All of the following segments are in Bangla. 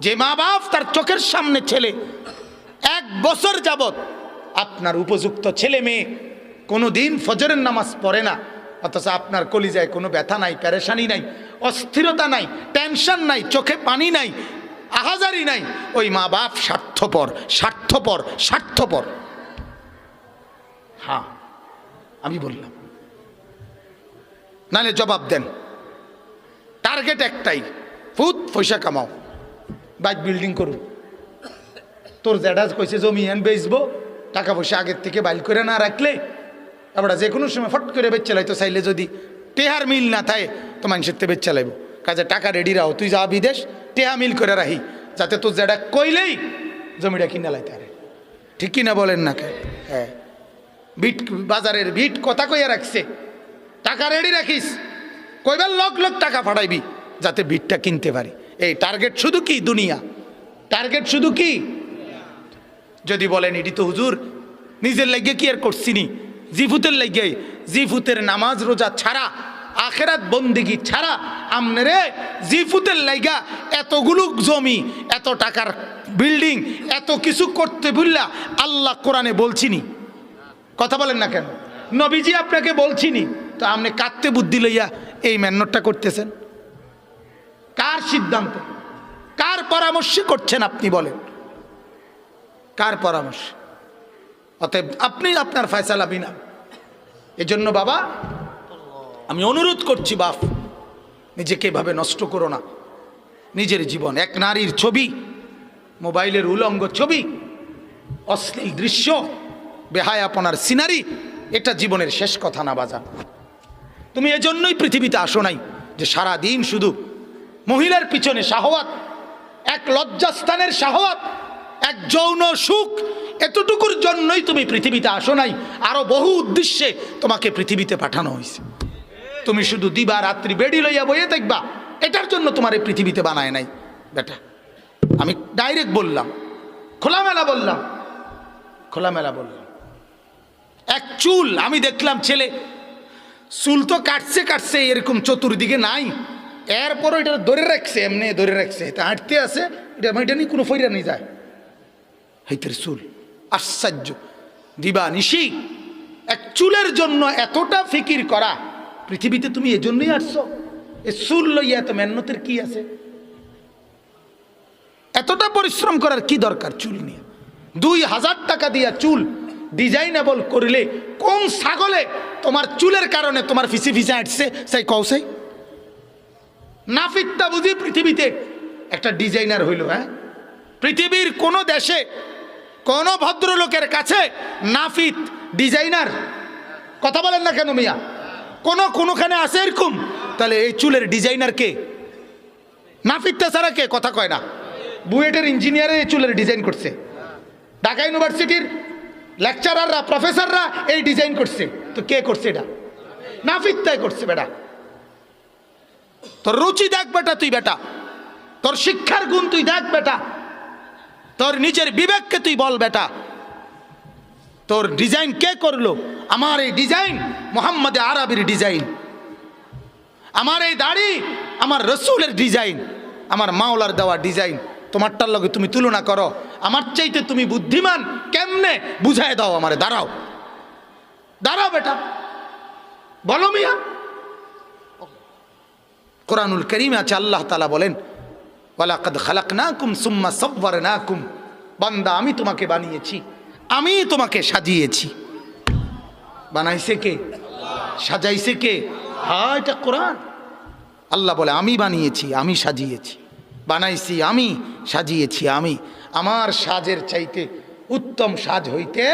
যে মা বাপ তার চোখের সামনে ছেলে 1 বছর যাবত আপনার উপযুক্ত ছেলে মেয়ে কোনো দিন ফজরের নামাজ পড়ে না, অথচ আপনার কলিজায় কোনো ব্যথা নাই, পেরেশানি নাই, অস্থিরতা নাই, টেনশন নাই, চোখে পানি নাই, আহাজারি নাই, ওই মা বাপ স্বার্থপর, স্বার্থপর, স্বার্থপর। হ্যাঁ, আমি বললাম, নালে জবাব দেন। টার্গেট একটাই, ফুট পয়সা কামাও, বাইক বিল্ডিং করুন। তোর জ্যাডা কইছে জমি এন বেচবো, টাকা পয়সা আগের থেকে বাইল করে না রাখলে আমরা যে কোনো সময় ফট করে বেচ চালাইতো, চাইলে যদি টেহার মিল না থাকে তো মানুষের তে বেচ চালাইব। কাজে টাকা রেডি রাখো, তুই যা বিদেশ টেহা মিল করে রাখি, যাতে তোর জ্যাডা কইলেই জমিটা কিনা লাইতে পারে। ঠিক কিনা বলেন না কে? হ্যাঁ, বিট বাজারের বিট কথা কইয়া রাখছে, টাকা রেডি রাখিস, কইবার লক লক টাকা ফাটাইবি যাতে বিটটা কিনতে পারি। এই টার্গেট শুধু কি দুনিয়া, টার্গেট শুধু কি? যদি বলেন এটি তো হুজুর নিজের লাগে কি আর করছিনি, জিফুতের লাগে, জিফুতের নামাজ রোজা ছাড়া, আখেরাত বন্দেগী ছাড়া আমনেরে জিফুতের লাইগা এতগুলো জমি, এত টাকার বিল্ডিং, এত কিছু করতে ভুললা আল্লাহ কোরআনে বলছিনি? কথা বলেন না কেন? নবীজি আপনাকে বলছিনি? তো আপনি কাঁদতে বুদ্ধি লইয়া এই মেহনতটা করতেছেন? কার সিদ্ধান্ত, কার পরামর্শে করছেন আপনি বলেন? কার পরামর্শ? অতএব আপনি আপনার ফয়সালা বিনা। এজন্য বাবা আমি অনুরোধ করছি, বাপ নিজেকে এভাবে নষ্ট করো না। নিজের জীবন, এক নারীর ছবি, মোবাইলের উলঙ্গ ছবি, অশ্লীল দৃশ্য, বেহায়াপনার সিনারি, এটা জীবনের শেষ কথা না বাজা। তুমি এজন্যই পৃথিবীতে আসো নাই যে সারা দিন শুধু মহিলার পিছনে শাহওয়াত, এক লজ্জাস্থানের শাহওয়াত, এক যৌন সুখ, এতটুকুর জন্যই তুমি পৃথিবীতে আসো নাই। আরো বহু উদ্দেশ্যে তোমাকে পৃথিবীতে পাঠানো হয়েছে। তুমি শুধু দিবা রাত্রি বেড়ি লইয়া বইয়ে দেখবা, এটার জন্য তোমার এই পৃথিবীতে বানায় নাই বেটা। আমি ডাইরেক্ট বললাম, খোলামেলা বললাম, খোলামেলা বললাম। এক চুল আমি দেখলাম ছেলে, চুল তো কাটছে কাটছে, এরকম চতুর্দিকে নাই, এরপরও এটা ধরে রাখছে, এমনি ধরে রাখছে, এটা হাঁটতে আছে, এটা নিয়ে কোনো ফইরা নিয়ে যায়, হাইতের চুল। আশ্চর্য, দিবা নিশি এক চুলের জন্য এতটা ফিকির করা। পৃথিবীতে তুমি এজন্যই আসছো? এ চুল লইয়া এত মেহনতের কি আছে? এতটা পরিশ্রম করার কি দরকার চুল নিয়ে? 2000 টাকা দিয়া চুল ডিজাইনেবল করলে কোন ছাগলে তোমার চুলের কারণে তোমার ফিসি ফিসে হাঁটছে সেই কৌশে? নাফিতটা বুঝি পৃথিবীতে একটা ডিজাইনার হইল? হ্যাঁ, পৃথিবীর কোন দেশে কোন ভদ্রলোকের কাছে নাফিত ডিজাইনার? কথা বলেন না কেন মিয়া? কোনখানে আছে এরকম? তাহলে এই চুলের ডিজাইনার কে? নাফিতটা ছাড়া কে? কথা কয় না। বুয়েটের ইঞ্জিনিয়ারে এই চুলের ডিজাইন করছে, ঢাকা ইউনিভার্সিটির লেকচারাররা, প্রফেসররা এই ডিজাইন করছে। তো কে করছে এটা? নাফিতটাই করছে বেটা। তোর রুচি দেখ বেটা, তুই বেটা, তোর শিক্ষার গুণ তুই দেখ বেটা, তোর নিজের বিবেককে তুই বল বেটা, তোর ডিজাইন কে করলো? আমার এই ডিজাইন মোহাম্মদ আরবির ডিজাইন, আমার এই দাড়ি আমার রসুলের ডিজাইন, আমার মাওলার দেওয়া ডিজাইন। তোমারটার লগে তুমি তুলনা করো, আমার চাইতে তুমি বুদ্ধিমান কেমনে বুঝায় দাও আমারে। দাঁড়াও, দাঁড়াও বেটা, বলো মিয়া। কোরআনুল কারীমে আছে, আল্লাহ তাআলা বলেন, ওয়ালাকাদ খালাকনাকুম সুম্মা সাওয়ারনাকুম, বান্দা আমি তোমাকে বানিয়েছি, আমি তোমাকে সাজিয়েছি। বানাইছে কে? সাজাইছে কে? হ্যাঁ, এটা কোরআন। আল্লাহ বলে আমি বানিয়েছি, আমি সাজিয়েছি, বানাইছি আমি, সাজিয়েছি আমি। আমার সাজের চাইতে উত্তম সাজ হইতে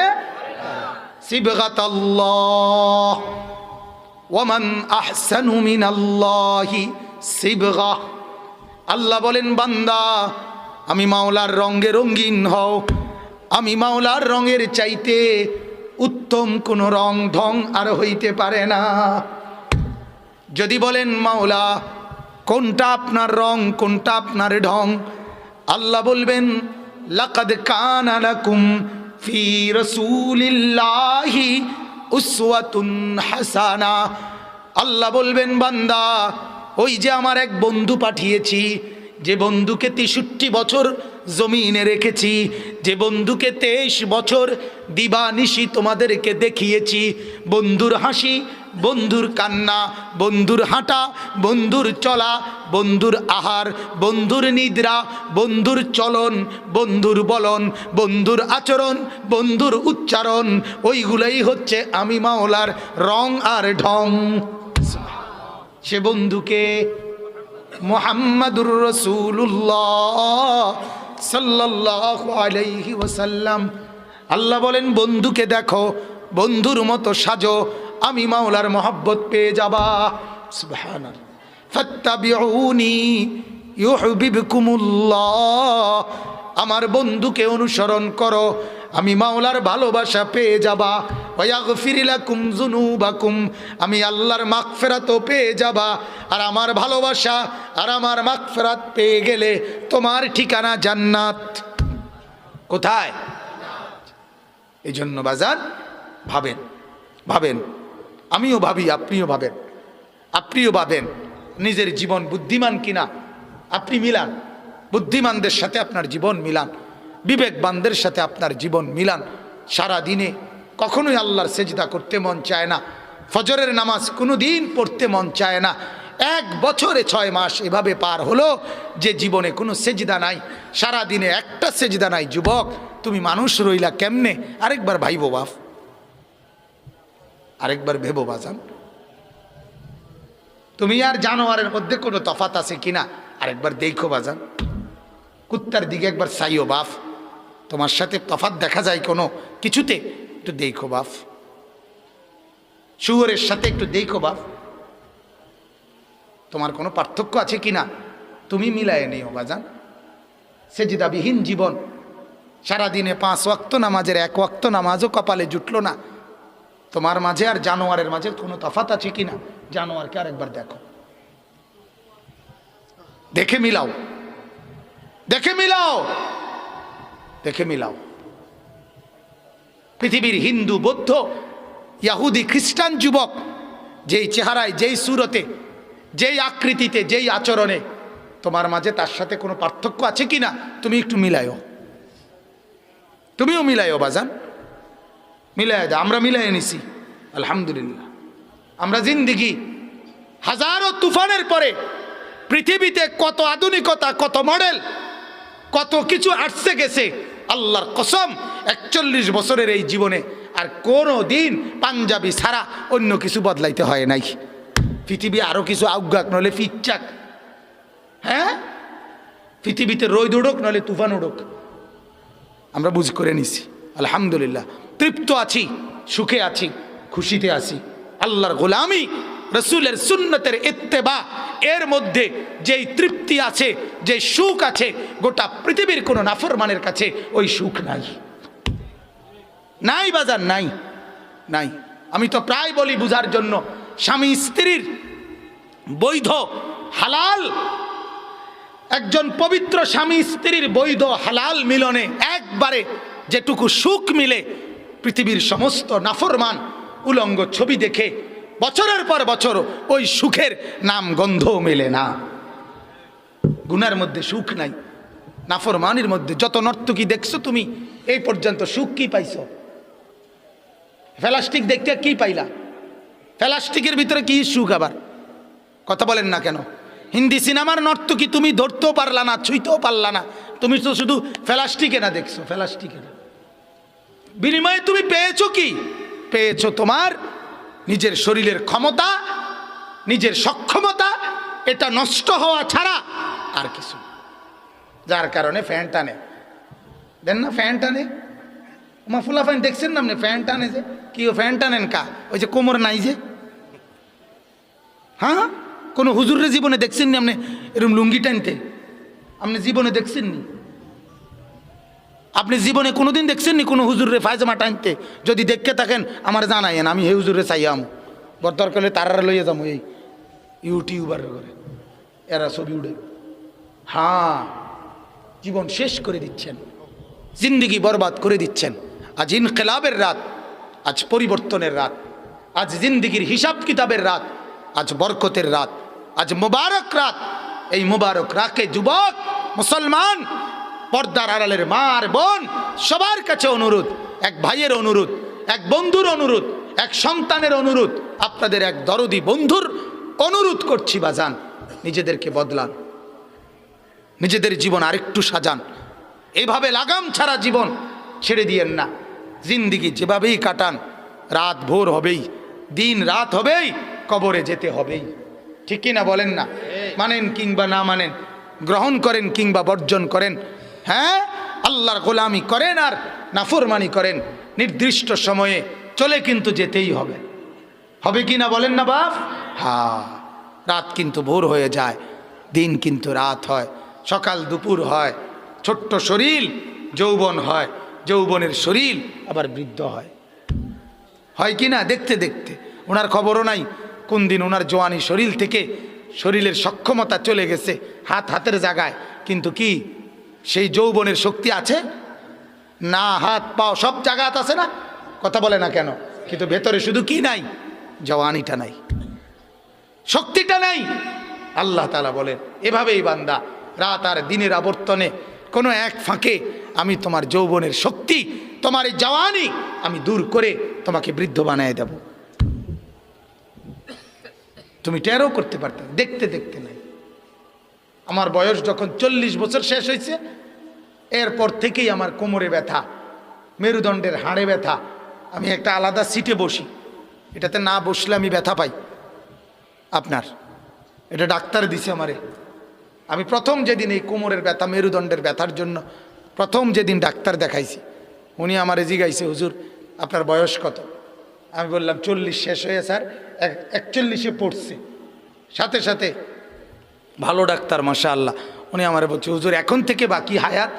সিবগাতাল্লাহ ওয়ামান আহসানু মিনাল্লাহি সিবগা। আল্লাহ বলেন, বান্দা আমি মাওলার রঙে রঙিন হও, আমি মাওলার রঙের চাইতে উত্তম কোন রং ঢং আর হইতে পারে না। যদি বলেন মাওলা কোনটা আপনার রং, কোনটা আপনার ঢং, আল্লাহ বলবেন লাকাদ কানা লাকুম ফি রাসূলিল্লাহি উসওয়াতুন হাসানা। আল্লাহ বলবেন, বান্দা ওই যে আমার এক বন্ধু পাঠিয়েছি, যে বন্ধুকে 63 বছর জমিনে রেখেছি, যে বন্ধুকে 23 বছর দিবানিশি তোমাদেরকে দেখিয়েছি, বন্ধুর হাসি, বন্ধুর কান্না, বন্ধুর হাঁটা, বন্ধুর চলা, বন্ধুর আহার, বন্ধুর নিদ্রা, বন্ধুর চলন, বন্ধুর বলন, বন্ধুর আচরণ, বন্ধুর উচ্চারণ, ওইগুলাই হচ্ছে আমি মাওলার রং আর ঢং। সে বন্ধুকে মুহাম্মাদুর রাসূলুল্লাহ সাল্লাল্লাহু আলাইহি ওয়াসাল্লাম। আল্লাহ বলেন বন্ধুকে দেখো, বন্ধুর মতো সাজো, আমি মাওলার মহব্বত পেয়ে যাবা। সুবহানাল্লাহ। ফাত্তাবিউনি ইউহিব্বুকুমুল্লাহ, আমার বন্ধুকে অনুসরণ করো, আমি মাওলার ভালোবাসা পেয়ে যাবা। ওয়াগফির লাকুম যুনুবাকুম, আমি আল্লাহর মাগফিরাতও পেয়ে যাবা। আর আমার ভালোবাসা আর আমার মাগফিরাত পেয়ে গেলে তোমার ঠিকানা জান্নাত। কোথায়? এই জন্য বাজান ভাবেন, ভাবেন, আমিও ভাবি, আপনিও ভাবেন, আপনিও ভাবেন নিজের জীবন বুদ্ধিমান কিনা। আপনি মিলান, বুদ্ধিমানদের সাথে আপনার জীবন মিলান, বিবেকবানদের সাথে আপনার জীবন মিলান। সারা দিনে কখনোই আল্লাহর সেজদা করতে মন চায় না, ফজরের নামাজ কোনো দিন পড়তে মন চায় না। 1 বছরে 6 মাস এভাবে পার হলো যে জীবনে কোনো সেজদা নাই, সারা দিনে একটা সেজদা নাই। যুবক, তুমি মানুষ রইলা কেমনে? আরেকবার ভাইবো বাপ, আরেকবার ভেবো বাজান, তুমি আর জানোয়ারের মধ্যে কোনো তফাত আছে কিনা আরেকবার দেখো বাজান। কুত্তার দিকে একবার চাইও বাপ, তোমার সাথে তফাত দেখা যায় কোনো কিছুতে? একটু দেখো বাপ। শুয়োরের সাথে একটু দেখো বাপ, তোমার কোনো পার্থক্য আছে কিনা? তুমি মিলায়ে নিও বাজান। সেজদাবিহীন জীবন, সারাদিনে 5 ওয়াক্ত নামাজের 1 ওয়াক্ত নামাজও কপালে জুটলো না। তোমার মাঝে আর জানোয়ারের মাঝে কোনো তফাত আছে কিনা? জানোয়ারকে আরেকবার দেখো, দেখে মিলাও, দেখে মিলাও, দেখে মিলাও। পৃথিবীর হিন্দু, বৌদ্ধ, ইহুদি, খ্রিস্টান যুবক যেই চেহারায়, যেই সুরতে, যেই আকৃতিতে, যেই আচরণে, তোমার মাঝে তার সাথে কোনো পার্থক্য আছে কিনা তুমি একটু মিলাইও, তুমিও মিলাইও বাজান, মিলাই দাও। আমরা মিলাই নিছি আলহামদুলিল্লাহ। আমরা জিন্দিগি হাজারো তুফানের পরে পৃথিবীতে কত আধুনিকতা, কত মডেল, কত কিছু আসছে গেছে, আল্লাহর কসম 41 বছরের এই জীবনে আর কোনো দিন পাঞ্জাবি ছাড়া অন্য কিছু বদলাইতে হয় নাই। পৃথিবী আরো কিছু আজ্ঞাক নলে ফিচ্চাক, হ্যাঁ, পৃথিবীতে রোদ উড়ুক নলে তুফান উড়ুক, আমরা বুঝ করে নিছি আলহামদুলিল্লাহ। তৃপ্ত আছি, সুখে আছি, খুশিতে আছি। আল্লাহর গোলামি, রসুলের সুন্নতের ইত্তেবা, এর মধ্যে যেই তৃপ্তি আছে, যে সুখ আছে, গোটা পৃথিবীর কোনো নাফরমানের কাছে ওই সুখ নাই, নাই বাজার, নাই, নাই। আমি তো প্রায় বলি বুঝার জন্য, স্বামী স্ত্রীর বৈধ হালাল, একজন পবিত্র স্বামী স্ত্রীর বৈধ হালাল মিলনে একবারে যেটুকু সুখ মিলে, পৃথিবীর সমস্ত নাফরমান উলঙ্গ ছবি দেখে বছরের পর বছর ওই সুখের নাম গন্ধ মেলে না। গুনার মধ্যে সুখ নাই, নাফরমানির মধ্যে যত নর্তকী দেখছো তুমি এই পর্যন্ত সুখ কি পাইছো? প্লাস্টিক দেখতে কি পাইলা? প্লাস্টিকের ভিতরে কি সুখ? আবার কথা বলেন না কেন? হিন্দি সিনেমার নর্তকী তুমি ধরতেও পারলা না, ছুঁইতেও পারলা না, তুমি তো শুধু প্লাস্টিকে না দেখছো, প্লাস্টিকে না। বিনিময়ে তুমি পেয়েছো কি? পেয়েছো তোমার নিজের শরীরের ক্ষমতা, নিজের সক্ষমতা, এটা নষ্ট হওয়া ছাড়া আর কিছু। যার কারণে ফ্যান টানে, দেন না ফ্যান টানে, মাফুলা ফ্যান দেখছেন না আপনি? ফ্যান টানে যে কি, ও ফ্যান টানেন কা? ওই যে কোমর নাই যে, হ্যাঁ, কোনো হুজুরের জীবনে দেখছেন নি আপনি এরকম লুঙ্গি টানতে? আপনি জীবনে দেখছেন নি? আপনি জীবনে কোনোদিন দেখছেন নি কোনো হুজুরে পায়জামা টানতে? যদি দেখতে থাকেন আমার জানাইন, আমি হে হুজুরে চাইয়াম, বর দরকার হলে তারা লইয়া যাবো এই ইউটিউবার করে, এরা ছবি উঠে। হ্যাঁ, জীবন শেষ করে দিচ্ছেন, জিন্দিগি বরবাদ করে দিচ্ছেন। আজ ইনকিলাবের রাত, আজ পরিবর্তনের রাত, আজ জিন্দিগির হিসাব কিতাবের রাত, আজ বরকতের রাত, আজ মুবারক রাত, এই মুবারক রাতে যুবক মুসলমান পর্দার আড়ালের মা আর বোন সবার কাছে অনুরোধ, এক ভাইয়ের অনুরোধ, এক বন্ধুর অনুরোধ, এক সন্তানের অনুরোধ, আপনাদের এক দরদি বন্ধুর অনুরোধ করছি বাজান, নিজেদেরকে বদলান, নিজেদের জীবন আরেকটু সাজান। এইভাবে লাগাম ছাড়া জীবন ছেড়ে দিয়েন না। জিন্দিগি যেভাবেই কাটান, রাত ভোর হবেই, দিন রাত হবেই, কবরে যেতে হবেই। ঠিক কিনা বলেন না? মানেন কিংবা না মানেন, গ্রহণ করেন কিংবা বর্জন করেন, হ্যাঁ আল্লাহর গোলামি করেন আর নাফরমানি করেন, নির্দিষ্ট সময়ে চলে কিন্তু যেতেই হবে। হবে কি না বলেন না বাপ? হ্যাঁ, রাত কিন্তু ভোর হয়ে যায়, দিন কিন্তু রাত হয়, সকাল দুপুর হয়, ছোট্ট শরীর যৌবন হয়, যৌবনের শরীর আবার বৃদ্ধ হয়। হয় কি না? দেখতে দেখতে ওনার খবরও নাই কোন দিন ওনার জওয়ানি শরীর থেকে শরীরের সক্ষমতা চলে গেছে হাতের জায়গায়, কিন্তু কি সেই যৌবনের শক্তি আছে না? হাত পাও সব জায়গাত আছে না? কথা বলে না কেন? কিন্তু ভেতরে শুধু কি নাই? জওয়ানিটা নাই, শক্তিটা নাই। আল্লাহ তাআলা বলেন এভাবেই বান্দা রাত আর দিনের আবর্তনে কোনো এক ফাঁকে আমি তোমার যৌবনের শক্তি, তোমার এই জওয়ানি আমি দূর করে তোমাকে বৃদ্ধ বানিয়ে দেব। তুমি টেরও করতে পারতে, দেখতে দেখতে নাই। আমার বয়স যখন 40 বছর শেষ হয়েছে, এরপর থেকেই আমার কোমরে ব্যথা, মেরুদণ্ডের হাড়ে ব্যথা। আমি একটা আলাদা সিটে বসি, এটাতে না বসলে আমি ব্যথা পাই। আপনার এটা ডাক্তার দিছে আমারে। আমি প্রথম যেদিন এই কোমরের ব্যথা, মেরুদণ্ডের ব্যথার জন্য প্রথম যেদিন ডাক্তার দেখাইছি, উনি আমারে জিগাইছে, হুজুর আপনার বয়স কত? আমি বললাম 40 শেষ হয়ে স্যার 41-এ পড়ছে। সাথে সাথে ভালো ডাক্তার মাশাআল্লাহ, উনি আমারে বলছে হুজুর এখন থেকে বাকি হায়াত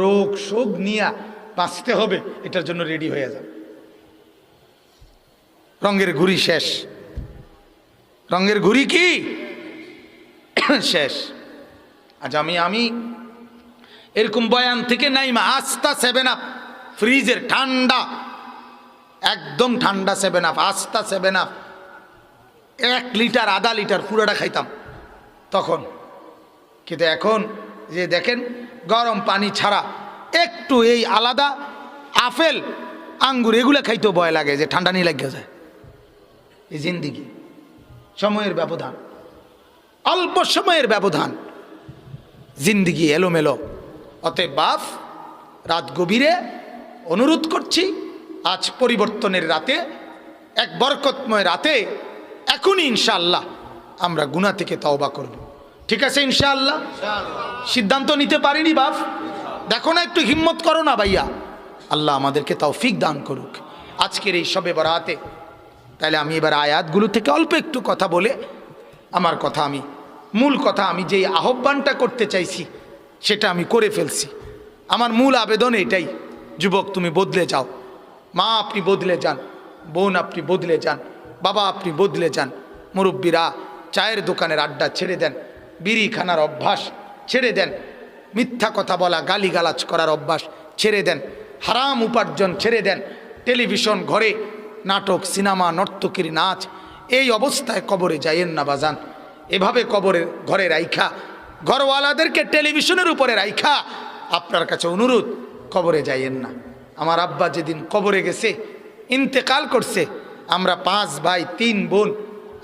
রোগ শোক নিয়ে বাঁচতে হবে, এটার জন্য রেডি হয়ে যান। রঙের ঘুড়ি শেষ, রঙের ঘুড়ি কি শেষ। আজ আমি এরকম বয়ান থেকে নাইমা আস্তা 7 আপ ফ্রিজের ঠান্ডা, একদম ঠান্ডা 7 আপ, আস্তা 7 আপ 1 লিটার আধা লিটার পুরোটা খাইতাম তখন। কিন্তু এখন যে দেখেন গরম পানি ছাড়া একটু এই আলাদা আপেল আঙ্গুর এগুলো খাইতেও ভয় লাগে যে ঠান্ডা নিয়ে লাগিয়ে যায়। এই জিন্দিগি সময়ের ব্যবধান, অল্প সময়ের ব্যবধান, জিন্দিগি এলোমেলো। অতএব বাপ রাত গভীরে অনুরোধ করছি, আজ পরিবর্তনের রাতে, এক বরকতময় রাতে এখনই ইনশাআল্লাহ আমরা গুনাহ থেকে তওবা করব। ঠিক আছে ইনশাআল্লাহ? সিদ্ধান্ত নিতে পারিনি বাপ, দেখো না একটু হিম্মত করো না ভাইয়া। আল্লাহ আমাদেরকে তৌফিক দান করুক আজকের এই শবে বরাতে। তাহলে আমি এবার আয়াতগুলো থেকে অল্প একটু কথা বলে আমার কথা, আমি মূল কথা, আমি যেই আহ্বানটা করতে চাইছি সেটা আমি করে ফেলছি। আমার মূল আবেদন এটাই, যুবক তুমি বদলে যাও, মা আপনি বদলে যান, বোন আপনি বদলে যান, বাবা আপনি বদলে যান, মুরব্বীরা চায়ের দোকানের আড্ডা ছেড়ে দেন, বিড়ি খানার অভ্যাস ছেড়ে দেন, মিথ্যা কথা বলা গালিগালাজ করার অভ্যাস ছেড়ে দেন, হারাম উপার্জন ছেড়ে দেন, টেলিভিশন ঘরে নাটক সিনেমা নর্তকীর নাচ, এই অবস্থায় কবরে যাইয়েন না বাজান। এভাবে কবরের ঘরে রাইখা, ঘরওয়ালাদেরকে টেলিভিশনের উপরে রাইখা আপনার কাছে অনুরোধ, কবরে যাইয়েন না। আমার আব্বা যেদিন কবরে গেছে, ইন্তেকাল করছে, আমরা 5 ভাই 3 বোন,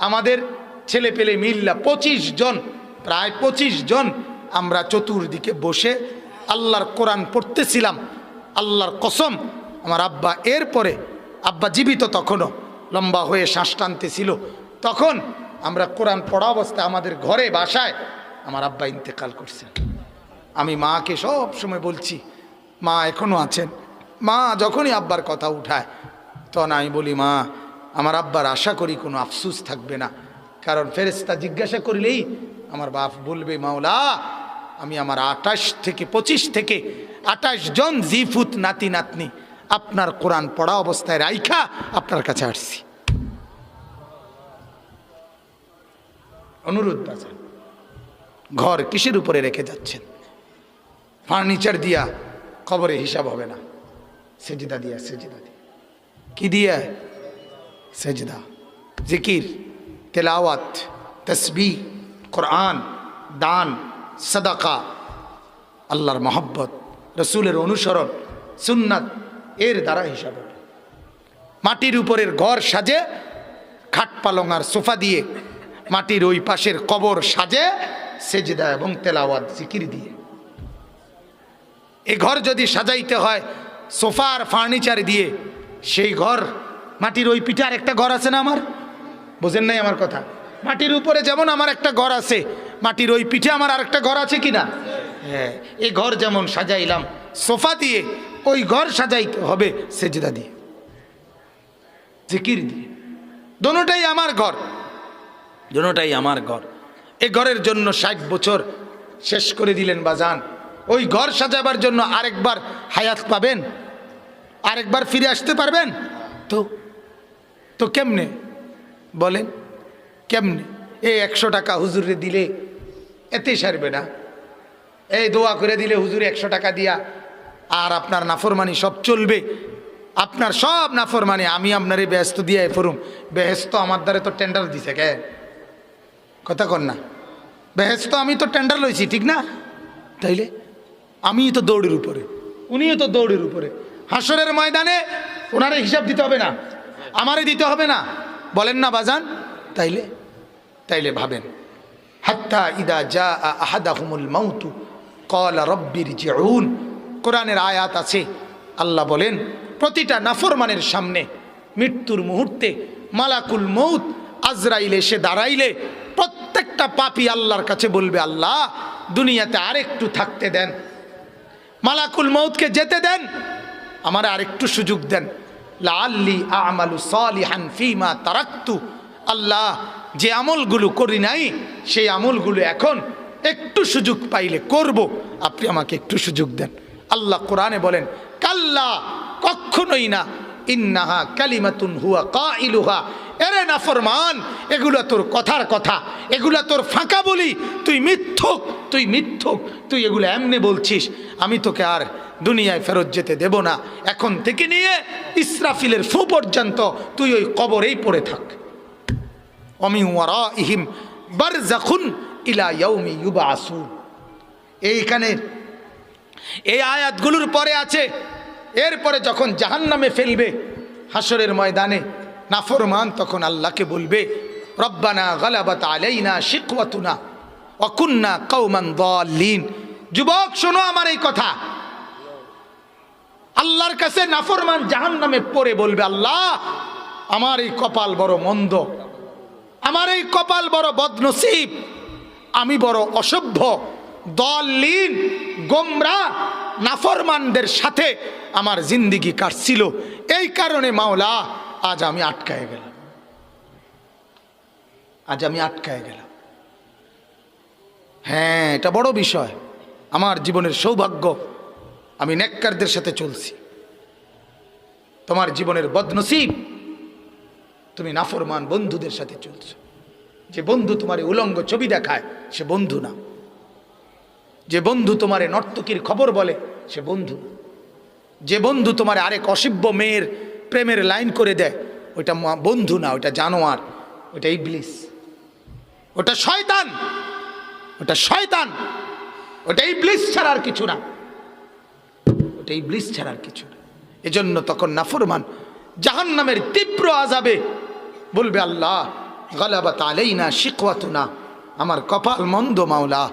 আমাদের ছেলে পেলে মিল্লা 25 জন, প্রায় 25 জন আমরা চতুর্দিকে বসে আল্লাহর কোরআন পড়তেছিলাম। আল্লাহর কসম আমার আব্বা, এরপরে আব্বা জীবিত তখনও, লম্বা হয়ে শ্বাস টানতেছিল, তখন আমরা কোরআন পড়া অবস্থায় আমাদের ঘরে বাসায় আমার আব্বা ইন্তেকাল করছেন। আমি মাকে সব সময় বলছি, মা এখনও আছেন। মা যখনই আব্বার কথা উঠায় তখন আমি বলি, মা আমার আব্বার আশা করি কোনো আফসোস থাকবে না, কারণ ফেরেশতা জিজ্ঞাসা করলেই আমার বাপ বলবে, মাওলা আমি আমার 25 থেকে 28 জন জিফুত নাতি নাতনি আপনার কোরআন পড়া অবস্থায় রাইখা আপনার কাছে আসছি। অনুরোধ বাজান, ঘর কিসের উপরে রেখে যাচ্ছেন? ফার্নিচার দিয়া কবরে হিসাব হবে না, সেজদা দিয়া, সেজদা দিয়া, কি দিয়া? সেজদা, জিকির, তেলাওয়াত, তসবিহ, কোরআন, দান, সাদাকা, আল্লাহর মহব্বত, রসুলের অনুসরণ, সুন্নাত এর দ্বারা হিসাব হবে। মাটির উপরের ঘর সাজে খাট পালং আর সোফা দিয়ে, মাটির ওই পাশের কবর সাজে সেজদা এবং তেলাওয়াত জিকির দিয়ে। এই ঘর যদি সাজাইতে হয় সোফা আর ফার্নিচার দিয়ে, সেই ঘর মাটির ওই পিঠে আর একটা ঘর আছে না আমার, বোঝেন নাই আমার কথা? মাটির উপরে যেমন আমার একটা ঘর আছে, মাটির ওই পিঠে আমার আর একটা ঘর আছে কিনা? হ্যাঁ, এই ঘর যেমন সাজাইলাম সোফা দিয়ে, ওই ঘর সাজাইতে হবে সেজদা দিয়ে, জিকির দিয়ে। দোনোটাই আমার ঘর, দোনোটাই আমার ঘর। এই ঘরের জন্য 60 বছর শেষ করে দিলেন বাজান। ওই ঘর সাজাবার জন্য আরেকবার হায়াত পাবেন? আরেকবার ফিরে আসতে পারবেন? তো কেমনে বলেন, কেমনে? এই 100 টাকা হুজুরে দিলে এতে সারবে না। এই দোয়া করে দিলে হুজুর 100 টাকা দিয়া আর আপনার নাফরমানি সব চলবে, আপনার সব নাফরমানি আমি আপনার এই বেহেস্ত দিয়ে ফরুম। বেহেস্ত আমার দ্বারে তো টেন্ডার দিছে, কে কথা কন না? বেহেস্ত আমি তো টেন্ডার লইছি, ঠিক না? তাইলে আমি তো দৌড়ের উপরে, উনিও তো দৌড়ের উপরে। হাসরের ময়দানে ওনারে হিসাব দিতে হবে না, আমারে দিতে হবে না, বলেন না বাজান? তাইলে ভাবেন, হাত্তা ইদা জা আহাদাহুমুল মাউতু ক্বালা রাব্বিরজিউন, কোরআনের আয়াত আছে। আল্লাহ বলেন প্রতিটা নাফরমানের সামনে মৃত্যুর মুহূর্তে মালাকুল মউত আজরাইল এসে দাঁড়াইলে প্রত্যেকটা পাপী আল্লাহর কাছে বলবে, আল্লাহ দুনিয়াতে আরেকটু থাকতে দেন, মালাকুল মউতকে যেতে দেন, আমার আরেকটু সুযোগ দেন। লাআল্লি আমালু সালিহান ফীমা তারাকতু, আল্লাহ যে আমলগুলো করি নাই সেই আমলগুলো এখন একটু সুযোগ পাইলে করব, আপনি আমাকে একটু সুযোগ দেন। আল্লাহ কোরআনে বলেন, কাল্লা, কখনোই না, ইন্নাহা কালিমাতুন হুয়া কাইলুহা, এরে নাফরমান, এগুলো তোর কথার কথা, এগুলো তোর ফাঁকা বলি, তুই মিথ্যুক, তুই এগুলো এমনি বলছিস, আমি তোকে আর দুনিয়ায় ফেরত যেতে দেব না, এখন থেকে নিয়ে ইসরাফিলের ফু পর্যন্ত তুই ওই কবরেই পড়ে থাক। ওমিন ওয়ারাইহিম বারযাখুন ইলা ইয়াউমি ইউবআসুন। এইখানে এই আয়াতগুলোর পরে আছে, এরপরে যখন জাহান্নামে ফেলবে হাসরের ময়দানে নাফরমান তখন আল্লাহকে বলবে, রব্বানা গালাবাত আলাইনা শিকওয়াতুনা ওয়া কুন্না কওমান দাল্লিন। যুবক শোনো আমার এই কথা, আল্লাহর কাছে নাফরমান জাহান্নামে পড়ে বলবে, আল্লাহ আমার এই কপাল বড় মন্দ, আমার এই কপাল বড় বদনসিব, আমি বড় অসভ্য, দাল্লিন গোমরাহ নাফরমানদের সাথে আমার জিন্দেগি কাটছিল, এই কারণে মাওলা আজ আমি আটকায় গেলাম, হ্যাঁ এটা বড় বিষয়, আমার জীবনের সৌভাগ্য আমি নেককারদের সাথে চলছি। তোমার জীবনের বদনসিব, তুমি নাফরমান বন্ধুদের সাথে চলছো। যে বন্ধু তোমার উলঙ্গ ছবি দেখায় সে বন্ধু না, যে বন্ধু তোমারে নর্তকীর খবর বলে সে বন্ধু, যে বন্ধু তোমার আরেক অসভ্য মেয়ের প্রেমের লাইন করে দেয় ওইটা বন্ধু না, ওইটা জানোয়ার, ওইটা ইবলিস, ওটা শয়তান, ওটা ইবলিস ছাড়া আর কিছু না, এজন্য তখন নাফরমান জাহান্নামের তীব্র আযাবে বলবে, আল্লাহ গালাবাত আলাইনা শিকওয়াতুনা, আমার কপাল মন্দ মাওলা,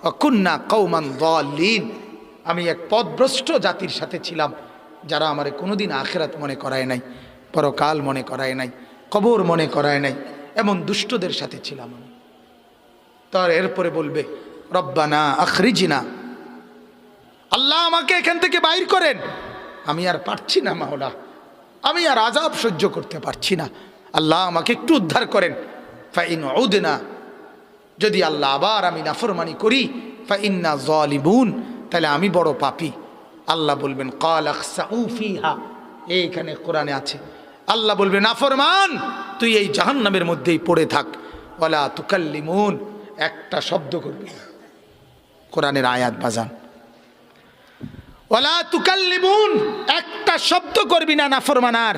ওয়া কুন্না কওমান দাল্লিন, আমি এক পথভ্রষ্ট জাতির সাথে ছিলাম যারা আমারে কোনোদিন আখিরাত মনে করায় নাই, পরকাল মনে করায় নাই, কবর মনে করায় নাই, এমন দুষ্টদের সাথে ছিলাম আমি। তার এরপরে বলবে, রব্বানা আখরিজনা, আল্লাহ আমাকে এখান থেকে বাইর করেন, আমি আর পারছি না মাওলা, আমি আর আযাব সহ্য করতে পারছি না, আল্লাহ আমাকে একটু উদ্ধার করেন। ফাইন উদনা, যদি আল্লাহ আবার আমি নাফরমানি করি, ফাইন্না যালিমুন, তাহলে আমি বড় পাপী। আল্লাহ বলবেন, ক্বাল আখসাউ ফিহা, এইখানে কোরআনে আছে, আল্লাহ বলবে নাফরমান তুই এই জাহান্নামের মধ্যেই পড়ে থাক, ওয়ালা তুকাল্লিমুন, একটা শব্দ করবি না। কোরআনের আয়াত বাজান, ওয়ালা তুকাল্লিমুন, একটা শব্দ করবি না, নাফরমানার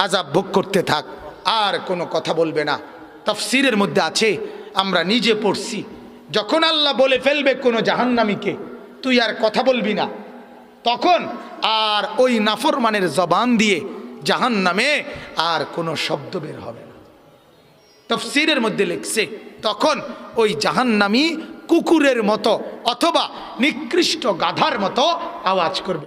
আযাব ভোগ করতে থাক, আর কোনো কথা বলবে না। তাফসীরের মধ্যে আছে, আমরা নিজে পড়ছি, যখন আল্লাহ বলে ফেলবে কোনো জাহান্নামীকে তুই আর কথা বলবি না, তখন আর ওই নাফরমানের জবান দিয়ে জাহান্নামে আর কোনো শব্দ বের হবে না। তাফসীরের মধ্যে লিখছে তখন ওই জাহান্নামী কুকুরের মতো অথবা নিকৃষ্ট গাধার মতো আওয়াজ করবে।